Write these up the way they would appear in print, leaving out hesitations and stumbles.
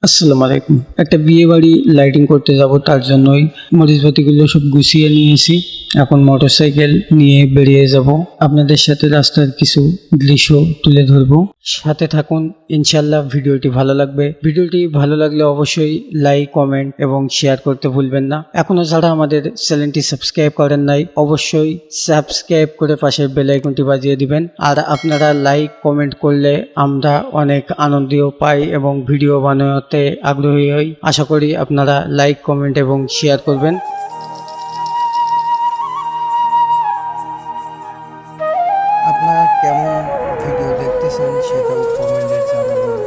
আসসালামু আলাইকুম। একটা বিয়ে বাড়ি লাইটিং করতে যাব, তার জন্যই মরিচবাতিগুলো সব গুছিয়ে নিয়েছি। এখন মোটরসাইকেল নিয়ে বেরিয়ে যাব। আপনাদের সাথে রাস্তার কিছু দৃশ্য তুলে ধরবো, সাথে থাকুন। ইনশাল্লাহ ভিডিওটি ভালো লাগবে। ভিডিওটি ভালো লাগলে অবশ্যই লাইক, কমেন্ট এবং শেয়ার করতে ভুলবেন না। এখনো যারা আমাদের চ্যানেলটি সাবস্ক্রাইব করেন নাই, অবশ্যই সাবস্ক্রাইব করে পাশের বেল আইকনটি বাজিয়ে দিবেন। আর আপনারা লাইক, কমেন্ট করলে আমরা অনেক আনন্দও পাই এবং ভিডিও বানাতে আগ্রহী হই। আশা করি আপনারা লাইক, কমেন্ট এবং শেয়ার করবেন। আপনারা কেমন ভিডিও দেখতেছেন সেটাও কমেন্টে জানাবেন।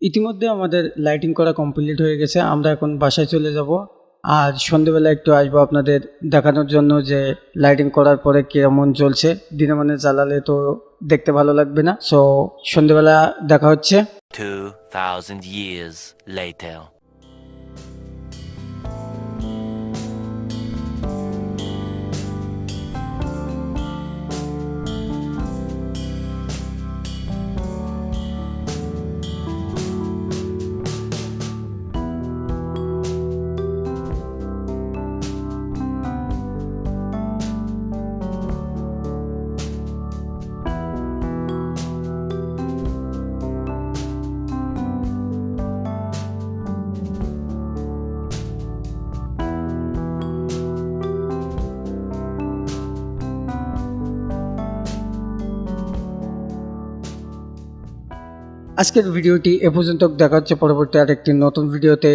ইতিমধ্যে আমাদের লাইটিং করা কমপ্লিট হয়ে গেছে। আমরা এখন বাসায় চলে যাব। আর সন্ধেবেলা একটু আসবো আপনাদের দেখানোর জন্য যে লাইটিং করার পরে কেমন চলছে। দিনে মানে জ্বালালে তো দেখতে ভালো লাগবে না। সো সন্ধেবেলা দেখা হচ্ছে। 2000 years later. আজকের ভিডিওটি এ পর্যন্ত। দেখা হচ্ছে পরবর্তী আরেকটি নতুন ভিডিওতে।